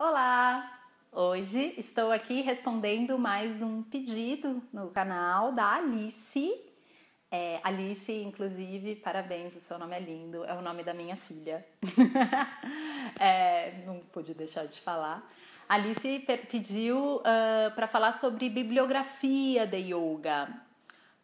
Olá! Hoje estou aqui respondendo mais um pedido no canal da Alice. Alice, inclusive, parabéns, o seu nome é lindo, é o nome da minha filha. Não pude deixar de falar. Alice pediu para falar sobre bibliografia de yoga.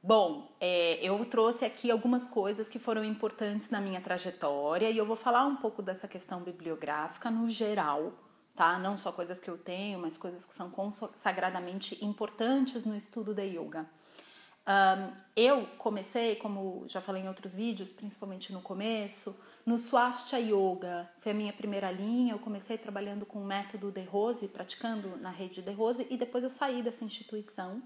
Bom, eu trouxe aqui algumas coisas que foram importantes na minha trajetória e eu vou falar um pouco dessa questão bibliográfica no geral, tá? Não só coisas que eu tenho, mas coisas que são consagradamente importantes no estudo da yoga. Eu comecei, como já falei em outros vídeos, principalmente no começo, no Swastika Yoga. Foi a minha primeira linha. Eu comecei trabalhando com o método De Rose, praticando na rede De Rose, e depois eu saí dessa instituição.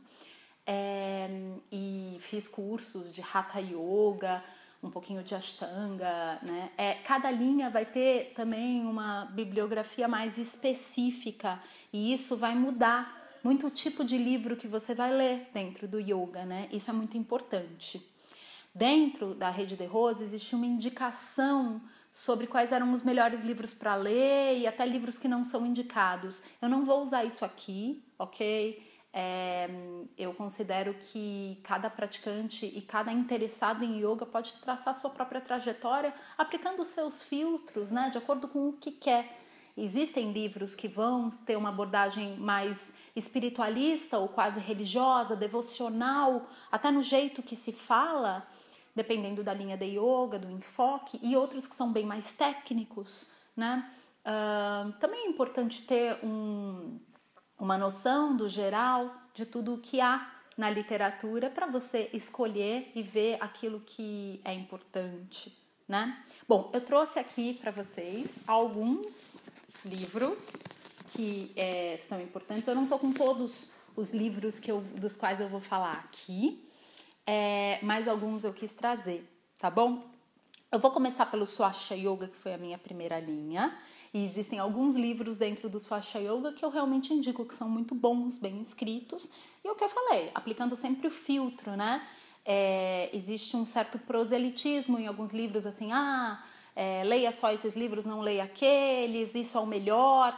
E fiz cursos de Hatha Yoga, um pouquinho de Ashtanga, né? Cada linha vai ter também uma bibliografia mais específica e isso vai mudar muito o tipo de livro que você vai ler dentro do yoga, né? Isso é muito importante. Dentro da rede De Rose existe uma indicação sobre quais eram os melhores livros para ler e até livros que não são indicados. Eu não vou usar isso aqui, ok? Eu considero que cada praticante e cada interessado em yoga pode traçar sua própria trajetória aplicando os seus filtros, né, de acordo com o que quer. Existem livros que vão ter uma abordagem mais espiritualista ou quase religiosa, devocional, até no jeito que se fala, dependendo da linha de yoga, do enfoque, e outros que são bem mais técnicos, né? Também é importante ter uma noção do geral de tudo o que há na literatura para você escolher e ver aquilo que é importante, né? Bom, eu trouxe aqui para vocês alguns livros que são importantes. Eu não estou com todos os livros dos quais eu vou falar aqui, mas alguns eu quis trazer, tá bom? Eu vou começar pelo Swastika Yoga, que foi a minha primeira linha. E existem alguns livros dentro do Swastika Yoga que eu realmente indico que são muito bons, bem escritos. E é o que eu falei, aplicando sempre o filtro, né? Existe um certo proselitismo em alguns livros, assim, leia só esses livros, não leia aqueles, isso é o melhor.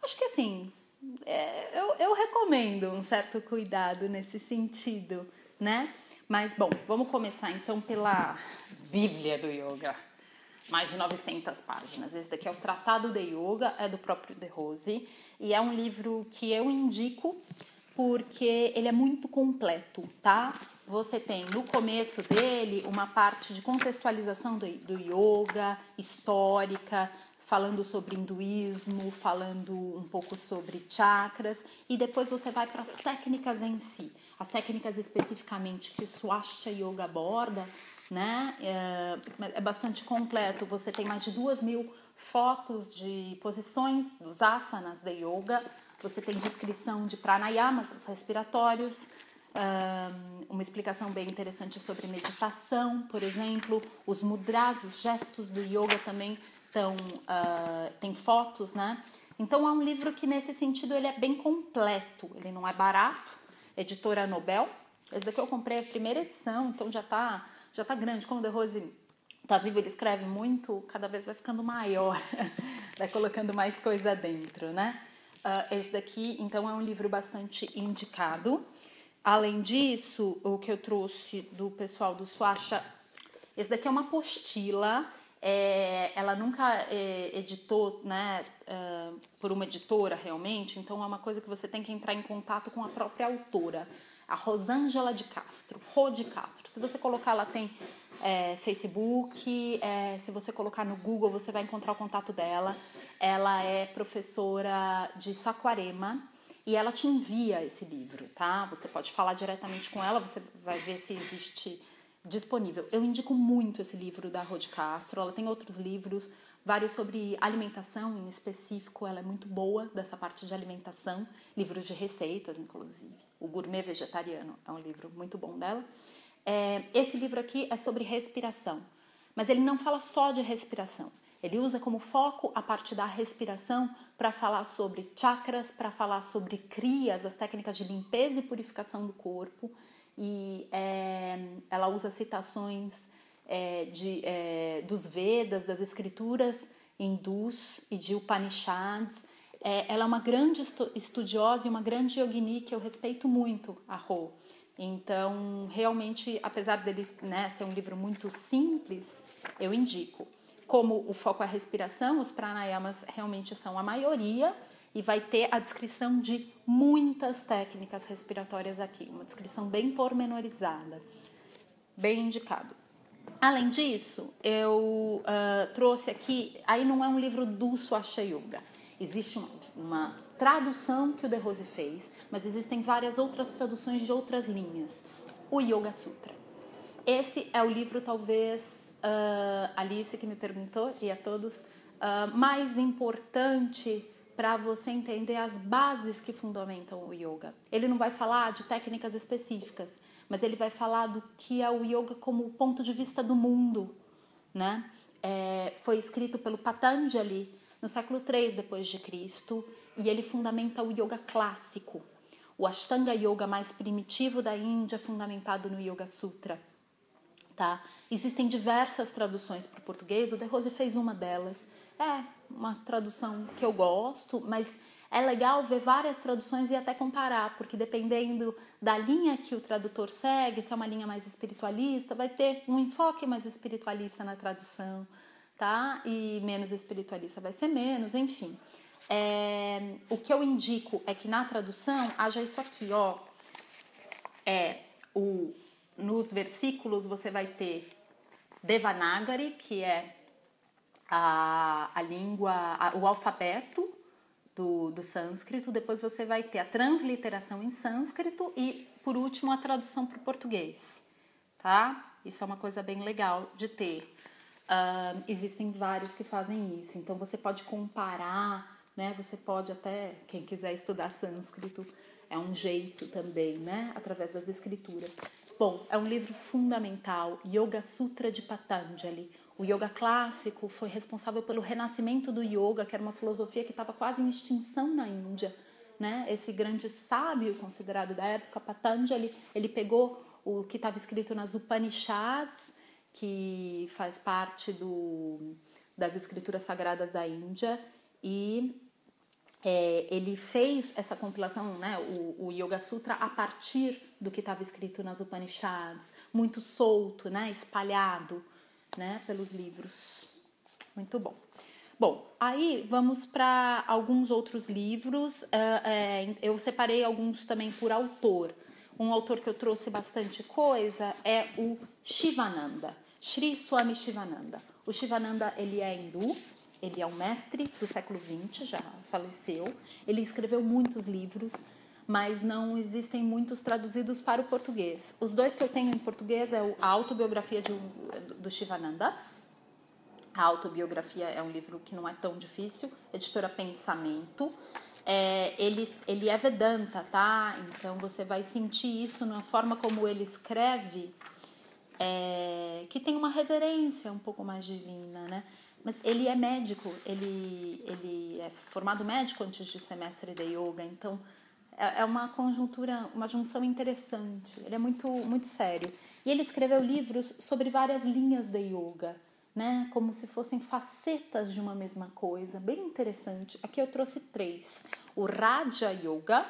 Acho que assim, eu recomendo um certo cuidado nesse sentido, né? Mas, bom, vamos começar então pela Bíblia do Yoga. Mais de 900 páginas. Esse daqui é o Tratado de Yoga, é do próprio De Rose. E é um livro que eu indico porque ele é muito completo, tá? Você tem no começo dele uma parte de contextualização do yoga, histórica, falando sobre hinduísmo, falando um pouco sobre chakras, e depois você vai para as técnicas em si, as técnicas especificamente que o Swastika Yoga aborda, né? É bastante completo. Você tem mais de 2.000 fotos de posições dos asanas de yoga, você tem descrição de pranayamas, os respiratórios, uma explicação bem interessante sobre meditação, por exemplo, os mudras, os gestos do yoga também tem fotos, né? Então é um livro que nesse sentido ele é bem completo, ele não é barato, editora Nobel. Esse daqui eu comprei a primeira edição, então já tá grande. Como o De Rose tá vivo, ele escreve muito, cada vez vai ficando maior, vai colocando mais coisa dentro, né? Esse daqui, então, é um livro bastante indicado. Além disso, o que eu trouxe do pessoal do Swastika, esse daqui é uma apostila. Ela nunca editou, né, por uma editora realmente, então é uma coisa que você tem que entrar em contato com a própria autora, a Rosângela de Castro, Rô de Castro. Se você colocar, ela tem Facebook, se você colocar no Google, você vai encontrar o contato dela. Ela é professora de Saquarema e ela te envia esse livro, tá? Você pode falar diretamente com ela, você vai ver se existe disponível. Eu indico muito esse livro da Rô de Castro. Ela tem outros livros, vários sobre alimentação em específico. Ela é muito boa dessa parte de alimentação, livros de receitas, inclusive. O Gourmet Vegetariano é um livro muito bom dela. Esse livro aqui é sobre respiração, mas ele não fala só de respiração. Ele usa como foco a parte da respiração para falar sobre chakras, para falar sobre kriyas, as técnicas de limpeza e purificação do corpo. E ela usa citações dos Vedas, das escrituras hindus e de Upanishads. ela é uma grande estudiosa e uma grande yogini que eu respeito muito, a Ho. Então, realmente, apesar dele, né, ser um livro muito simples, eu indico. Como o foco é a respiração, os pranayamas realmente são a maioria e vai ter a descrição de muitas técnicas respiratórias aqui, uma descrição bem pormenorizada, bem indicado. Além disso, eu trouxe aqui, aí não é um livro do Swastika Yoga, existe uma tradução que o De Rose fez, mas existem várias outras traduções de outras linhas. O Yoga Sutra. Esse é o livro, talvez, Alice que me perguntou, e a todos, mais importante para você entender as bases que fundamentam o yoga. Ele não vai falar de técnicas específicas, mas ele vai falar do que é o yoga como ponto de vista do mundo, né? Foi escrito pelo Patanjali no século III depois de Cristo e ele fundamenta o yoga clássico, o Ashtanga Yoga mais primitivo da Índia, fundamentado no Yoga Sutra. Tá? Existem diversas traduções para o português, o De Rose fez uma delas. É uma tradução que eu gosto, mas é legal ver várias traduções e até comparar, porque dependendo da linha que o tradutor segue, se é uma linha mais espiritualista, vai ter um enfoque mais espiritualista na tradução, tá? E menos espiritualista vai ser menos, enfim. O que eu indico é que na tradução haja isso aqui, ó. Nos versículos você vai ter Devanagari, que é a língua, o alfabeto do sânscrito. Depois você vai ter a transliteração em sânscrito e, por último, a tradução para o português, tá? Isso é uma coisa bem legal de ter. Existem vários que fazem isso, então você pode comparar, né? Você pode até, quem quiser estudar sânscrito, é um jeito também, né? Através das escrituras. Bom, é um livro fundamental, Yoga Sutra de Patanjali. O yoga clássico foi responsável pelo renascimento do yoga, que era uma filosofia que estava quase em extinção na Índia, né? Esse grande sábio considerado da época, Patanjali, ele pegou o que estava escrito nas Upanishads, que faz parte das escrituras sagradas da Índia, e ele fez essa compilação, né, o Yoga Sutra, a partir do que estava escrito nas Upanishads, muito solto, né, espalhado, né, pelos livros. Muito bom. Bom, aí vamos para alguns outros livros. Eu separei alguns também por autor. Um autor que eu trouxe bastante coisa é o Shivananda, Sri Swami Shivananda. O Shivananda, ele é hindu. Ele é um mestre do século XX, já faleceu. Ele escreveu muitos livros, mas não existem muitos traduzidos para o português. Os dois que eu tenho em português é a autobiografia do Shivananda. A autobiografia é um livro que não é tão difícil, editora Pensamento. Ele é Vedanta, tá? Então você vai sentir isso na forma como ele escreve, que tem uma reverência um pouco mais divina, né? Mas ele é médico, ele é formado médico antes de ser mestre de yoga, então é uma conjuntura, uma junção interessante. Ele é muito, muito sério. E ele escreveu livros sobre várias linhas de yoga, né? Como se fossem facetas de uma mesma coisa, bem interessante. Aqui eu trouxe 3. O Raja Yoga,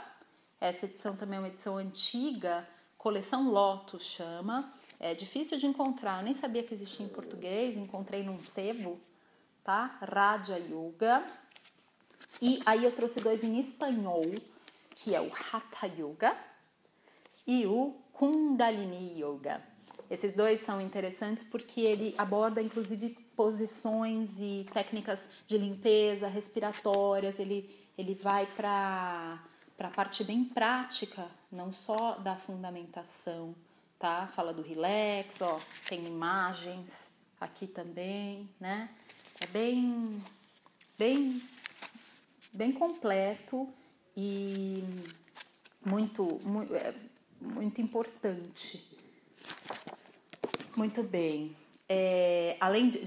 essa edição também é uma edição antiga, coleção Lotus chama. É difícil de encontrar, eu nem sabia que existia em português, encontrei num sebo, tá? Raja Yoga. E aí eu trouxe 2 em espanhol, que é o Hatha Yoga e o Kundalini Yoga. Esses 2 são interessantes porque ele aborda, inclusive, posições e técnicas de limpeza respiratórias. Ele vai para a parte bem prática, não só da fundamentação, tá? Fala do relax, ó, tem imagens aqui também, né? É bem completo e muito importante. Muito bem.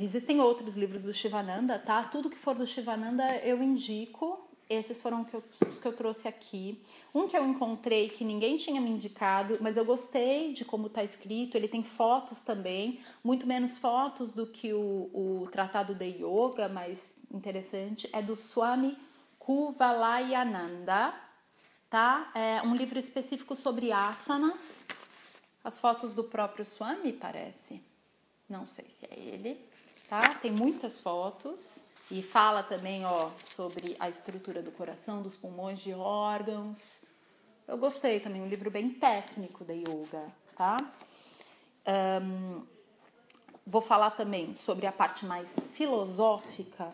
Existem outros livros do Shivananda, tá? Tudo que for do Shivananda eu indico. Esses foram os que eu trouxe aqui. Um que eu encontrei que ninguém tinha me indicado, mas eu gostei de como está escrito. Ele tem fotos também, muito menos fotos do que o Tratado de Yoga, mas interessante. É do Swami Kuvalayananda, tá? É um livro específico sobre asanas. As fotos do próprio Swami, parece. Não sei se é ele, tá? Tem muitas fotos e fala também, ó, sobre a estrutura do coração, dos pulmões, de órgãos. Eu gostei também, um livro bem técnico da yoga, tá? Vou falar também sobre a parte mais filosófica.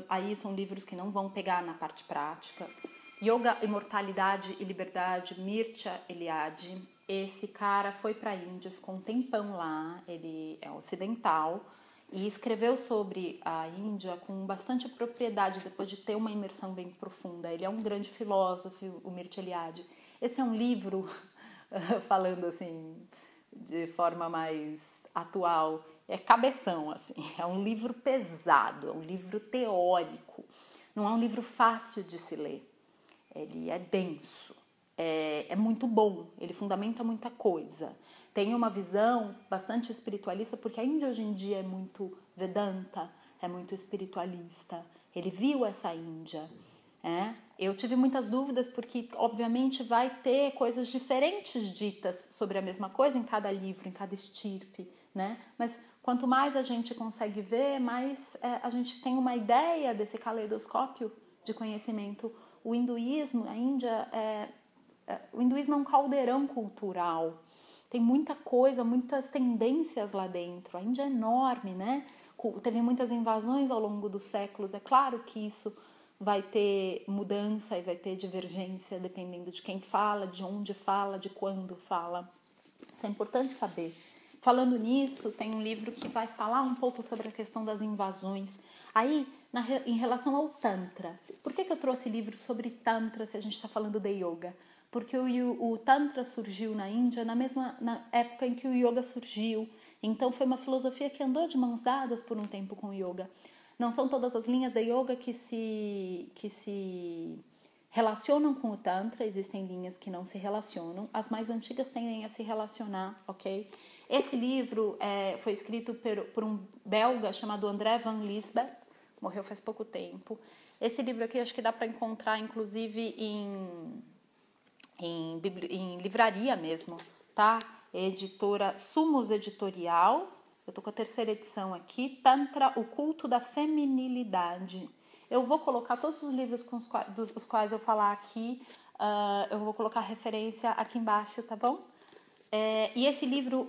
Aí são livros que não vão pegar na parte prática. Yoga, Imortalidade e Liberdade, Mircea Eliade. Esse cara foi para a Índia, ficou um tempão lá, ele é ocidental e escreveu sobre a Índia com bastante propriedade depois de ter uma imersão bem profunda. Ele é um grande filósofo, o Mircea Eliade. Esse é um livro, falando assim, de forma mais atual, é cabeção, assim, é um livro pesado, é um livro teórico, não é um livro fácil de se ler, ele é denso, é muito bom, ele fundamenta muita coisa, tem uma visão bastante espiritualista, porque a Índia hoje em dia é muito Vedanta, é muito espiritualista, ele viu essa Índia. Eu tive muitas dúvidas porque, obviamente, vai ter coisas diferentes ditas sobre a mesma coisa em cada livro, em cada estirpe, né? Mas quanto mais a gente consegue ver, mais a gente tem uma ideia desse caleidoscópio de conhecimento. O hinduísmo, a Índia, o hinduísmo é um caldeirão cultural. Tem muita coisa, muitas tendências lá dentro. A Índia é enorme, né? Teve muitas invasões ao longo dos séculos. É claro que isso vai ter mudança e vai ter divergência dependendo de quem fala, de onde fala, de quando fala. Isso é importante saber. Falando nisso, tem um livro que vai falar um pouco sobre a questão das invasões. Aí, em relação ao Tantra, por que eu trouxe livro sobre Tantra se a gente está falando de Yoga? Porque o Tantra surgiu na Índia na época em que o Yoga surgiu. Então, foi uma filosofia que andou de mãos dadas por um tempo com o Yoga. Não são todas as linhas da yoga que se relacionam com o Tantra, existem linhas que não se relacionam, as mais antigas tendem a se relacionar, ok? Esse livro foi escrito por um belga chamado André van Liesberg, morreu faz pouco tempo. Esse livro aqui acho que dá para encontrar, inclusive, em livraria mesmo, tá? Editora Sumos Editorial. Eu tô com a terceira edição aqui, Tantra, o culto da feminilidade. Eu vou colocar todos os livros dos quais eu falar aqui, eu vou colocar referência aqui embaixo, tá bom? E esse livro,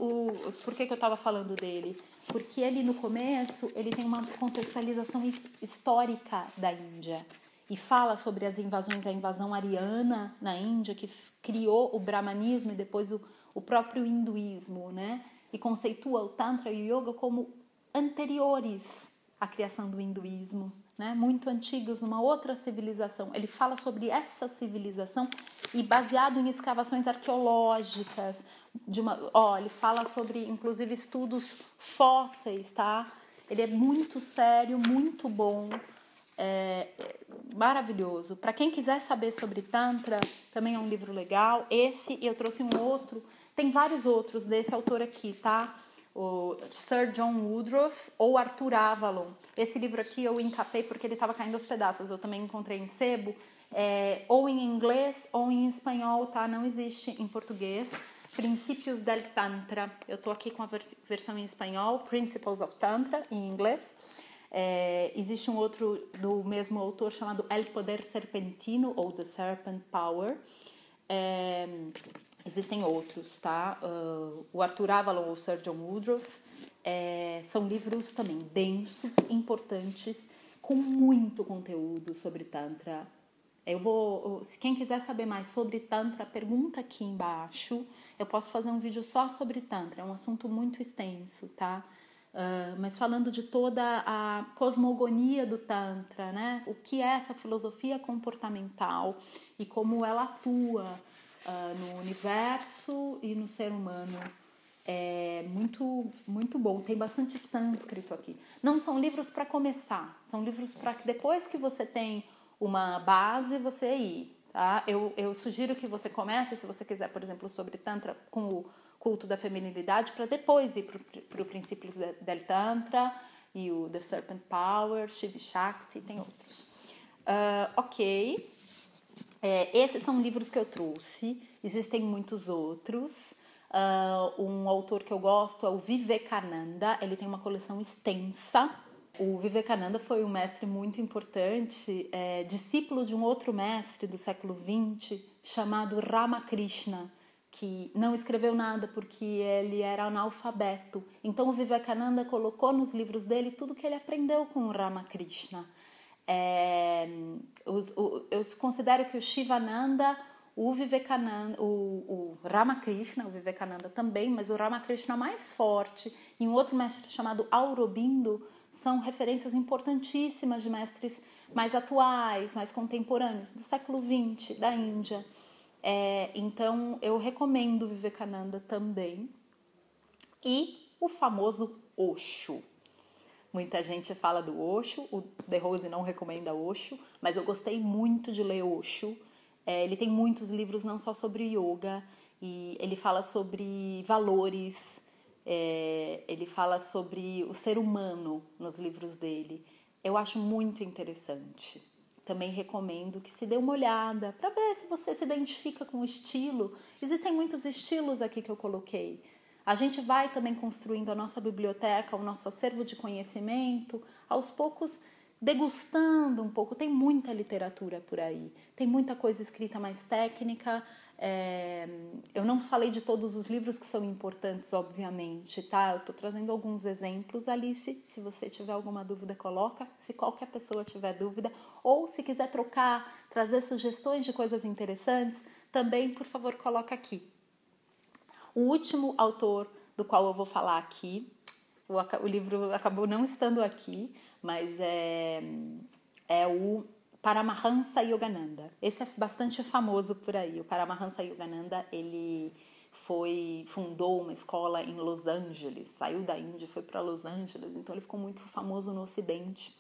por que eu estava falando dele? Porque ele, no começo, ele tem uma contextualização histórica da Índia. E fala sobre as invasões, a invasão ariana na Índia, que criou o brahmanismo e depois o próprio hinduísmo, né? E conceitua o Tantra e o Yoga como anteriores à criação do hinduísmo, né? Muito antigos, numa outra civilização. Ele fala sobre essa civilização e baseado em escavações arqueológicas. Ele fala sobre, inclusive, estudos fósseis, tá? Ele é muito sério, muito bom, maravilhoso. Para quem quiser saber sobre Tantra, também é um livro legal. Esse, eu trouxe um outro. Tem vários outros desse autor aqui, tá? O Sir John Woodroffe ou Arthur Avalon. Esse livro aqui eu encapei porque ele estava caindo aos pedaços. Eu também encontrei em sebo, ou em inglês ou em espanhol, tá? Não existe em português. Princípios del Tantra. Eu tô aqui com a versão em espanhol, Principles of Tantra, em inglês. Existe um outro do mesmo autor chamado El Poder Serpentino ou The Serpent Power. Existem outros, tá? O Arthur Avalon ou o Sir John Woodroffe são livros também densos, importantes, com muito conteúdo sobre Tantra. Se quem quiser saber mais sobre Tantra, pergunta aqui embaixo. Eu posso fazer um vídeo só sobre Tantra, é um assunto muito extenso, tá? Mas falando de toda a cosmogonia do Tantra, né? O que é essa filosofia comportamental e como ela atua no universo e no ser humano. É muito, muito bom. Tem bastante sânscrito aqui. Não são livros para começar, são livros para que depois que você tem uma base, você ir, tá? Eu sugiro que você comece, se você quiser, por exemplo, sobre Tantra, com o culto da feminilidade, para depois ir para o princípio del Tantra e o The Serpent Power, Shiva Shakti, tem outros. Ok. Esses são livros que eu trouxe. Existem muitos outros. Um autor que eu gosto é o Vivekananda. Ele tem uma coleção extensa. O Vivekananda foi um mestre muito importante, discípulo de um outro mestre do século XX chamado Ramakrishna, que não escreveu nada porque ele era analfabeto. Então o Vivekananda colocou nos livros dele tudo que ele aprendeu com o Ramakrishna. Eu considero que o Shivananda, o Vivekananda, o Ramakrishna, o Vivekananda também, mas o Ramakrishna mais forte, e um outro mestre chamado Aurobindo, são referências importantíssimas de mestres mais atuais, mais contemporâneos, do século XX, da Índia. Então, eu recomendo Vivekananda também. E o famoso Osho. Muita gente fala do Osho, o The Rose não recomenda Osho, mas eu gostei muito de ler Osho. Ele tem muitos livros não só sobre yoga, e ele fala sobre valores, ele fala sobre o ser humano nos livros dele. Eu acho muito interessante. Também recomendo que se dê uma olhada para ver se você se identifica com o estilo. Existem muitos estilos aqui que eu coloquei. A gente vai também construindo a nossa biblioteca, o nosso acervo de conhecimento, aos poucos degustando um pouco. Tem muita literatura por aí, tem muita coisa escrita mais técnica. Eu não falei de todos os livros que são importantes, obviamente, tá? Eu tô trazendo alguns exemplos, Alice. Se você tiver alguma dúvida, coloca. Se qualquer pessoa tiver dúvida, ou se quiser trocar, trazer sugestões de coisas interessantes, também, por favor, coloca aqui. O último autor do qual eu vou falar aqui, o livro acabou não estando aqui, mas é o Paramahansa Yogananda. Esse é bastante famoso por aí. O Paramahansa Yogananda, ele fundou uma escola em Los Angeles, saiu da Índia e foi para Los Angeles, então ele ficou muito famoso no Ocidente.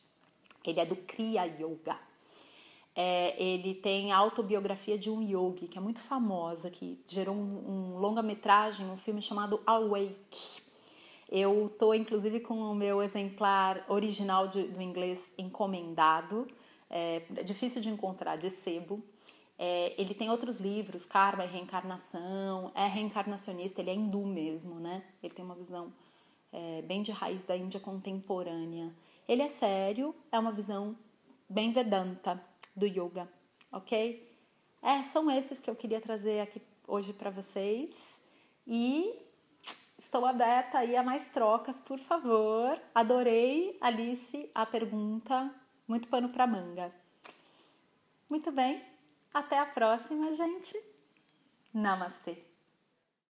Ele é do Kriya Yoga. Ele tem a autobiografia de um yogi, que é muito famosa, que gerou um longa-metragem, um filme chamado Awake. Eu estou, inclusive, com o meu exemplar original do inglês encomendado. É difícil de encontrar, de sebo. Ele tem outros livros, Karma e Reencarnação, é reencarnacionista, ele é hindu mesmo, né? Ele tem uma visão bem de raiz da Índia contemporânea. Ele é sério, é uma visão bem Vedanta do yoga, ok? São esses que eu queria trazer aqui hoje para vocês. E estou aberta aí a mais trocas, por favor. Adorei, Alice, a pergunta. Muito pano para manga. Muito bem. Até a próxima, gente. Namastê.